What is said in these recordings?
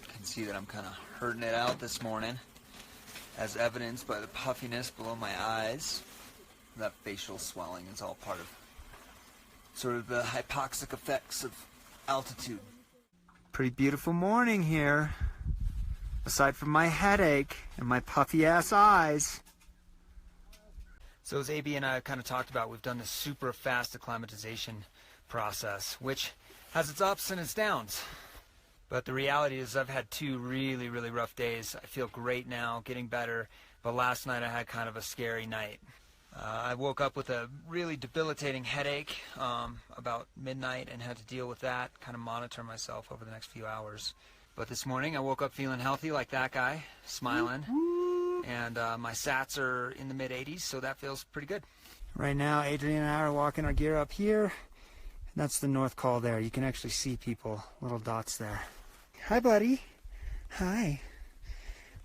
Can see that I'm kind of hurting it out this morning, as evidenced by the puffiness below my eyes. That facial swelling is all part of sort of the hypoxic effects of altitude. Pretty beautiful morning here, aside from my headache and my puffy ass eyes. So as AB and I kind of talked about, we've done this super fast acclimatization process, which has its ups and its downs. But the reality is I've had two really rough days. I feel great now, getting better, but last night I had kind of a scary night. I woke up with a really debilitating headache about midnight and had to deal with that, kind of monitor myself over the next few hours. But this morning I woke up feeling healthy like that guy, smiling, and my sats are in the mid-80s, so that feels pretty good. Right now Adrian and I are walking our gear up here, and that's the North Col there. You can actually see people, little dots there. Hi buddy. Hi.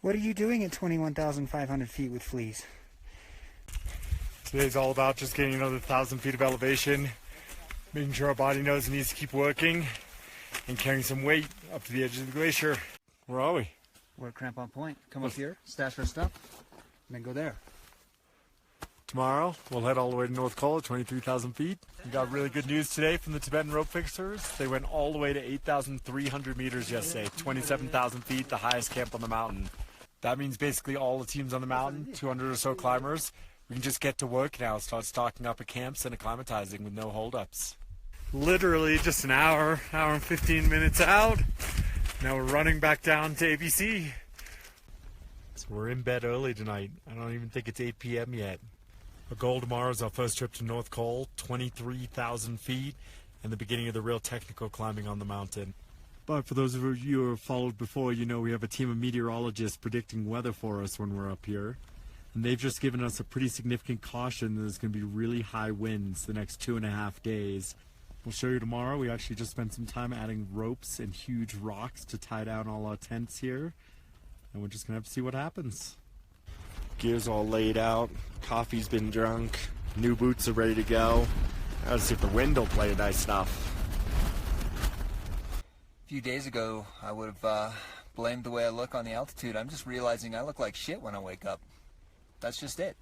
What are you doing at 21,500 feet with fleas? Today's all about just getting another 1,000 feet of elevation, making sure our body knows it needs to keep working, and carrying some weight up to the edge of the glacier. Where are we? We're at Crampon Point. Come up here, stash our stuff, and then go there. Tomorrow, we'll head all the way to North Col at 23,000 feet. We got really good news today from the Tibetan rope fixers. They went all the way to 8,300 meters yesterday, 27,000 feet, the highest camp on the mountain. That means basically all the teams on the mountain, 200 or so climbers, we can just get to work now, start stocking up at camps and acclimatizing with no holdups. Literally just an hour and 15 minutes out. Now we're running back down to ABC. So we're in bed early tonight. I don't even think it's 8 p.m. yet. Our goal tomorrow is our first trip to North Col, 23,000 feet, and the beginning of the real technical climbing on the mountain. But for those of you who have followed before, you know we have a team of meteorologists predicting weather for us when we're up here. And they've just given us a pretty significant caution that there's going to be really high winds the next 2.5 days. We'll show you tomorrow. We actually just spent some time adding ropes and huge rocks to tie down all our tents here. And we're just going to have to see what happens. Gear's all laid out. Coffee's been drunk. New boots are ready to go. Let's see if the wind will play nice enough. A few days ago, I would have blamed the way I look on the altitude. I'm just realizing I look like shit when I wake up. That's just it.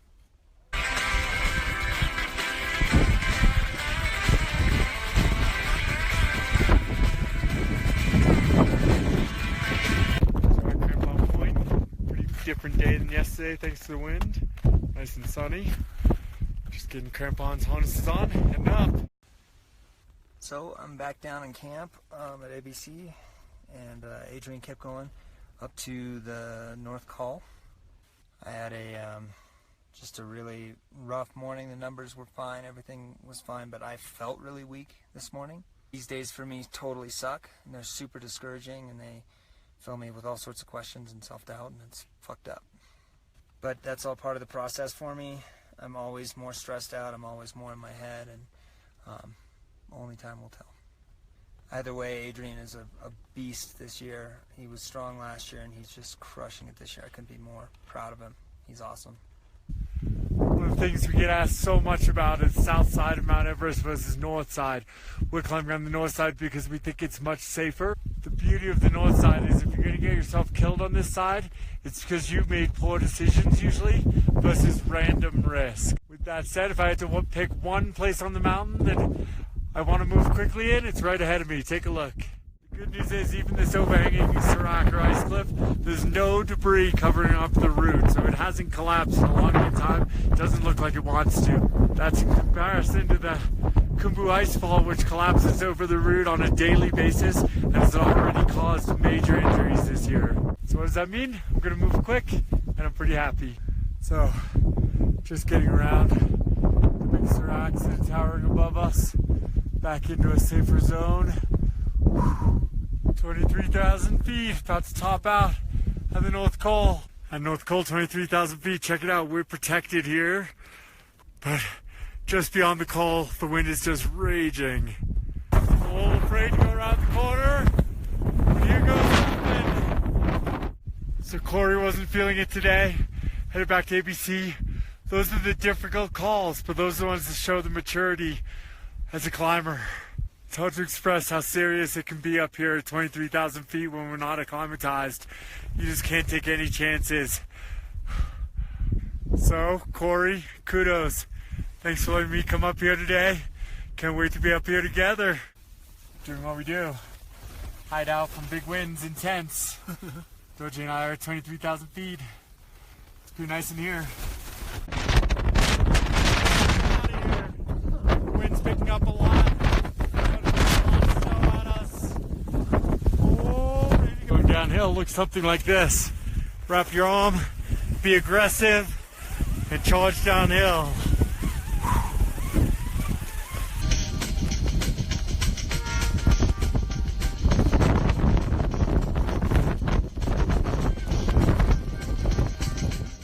Different day than yesterday thanks to the wind. Nice and sunny. Just getting crampons, harnesses on, heading up. So I'm back down in camp at ABC, and Adrian kept going up to the North Col. I had just a really rough morning. The numbers were fine, everything was fine, but I felt really weak this morning. These days for me totally suck, and they're super discouraging, and they fill me with all sorts of questions and self-doubt, and it's fucked up. But that's all part of the process for me. I'm always more stressed out, I'm always more in my head, and only time will tell. Either way, Adrian is a beast this year. He was strong last year, and he's just crushing it this year. I couldn't be more proud of him. He's awesome. One of the things we get asked so much about is south side of Mount Everest versus north side. We're climbing on the north side because we think it's much safer. The beauty of the north side is if you're going to get yourself killed on this side, it's because you've made poor decisions usually versus random risk. With that said, if I had to pick one place on the mountain that I want to move quickly in, it's right ahead of me. Take a look. The good news is even this overhanging Serac or ice cliff, there's no debris covering up the route, so it hasn't collapsed in a long time. It doesn't look like it wants to. That's in comparison to the Khumbu Icefall, which collapses over the route on a daily basis and has already caused major injuries this year. So what does that mean? I'm going to move quick, and I'm pretty happy. So, just getting around the big Seracs that are towering above us, back into a safer zone. 23,000 feet, about to top out at the North Col. At North Col, 23,000 feet, check it out, we're protected here. But just beyond the col, the wind is just raging. I'm a little afraid to go around the corner. Here goes the wind. So Corey wasn't feeling it today. Headed back to ABC. Those are the difficult calls, but those are the ones that show the maturity as a climber. It's hard to express how serious it can be up here at 23,000 feet when we're not acclimatized. You just can't take any chances. So, Corey, kudos. Thanks for letting me come up here today. Can't wait to be up here together, doing what we do. Hide out from big winds in tents. Doji and I are at 23,000 feet. It's pretty nice in here. Out of here. The wind's picking up a lot. Snow on us. Oh, going downhill looks something like this. Wrap your arm, be aggressive, and charge downhill.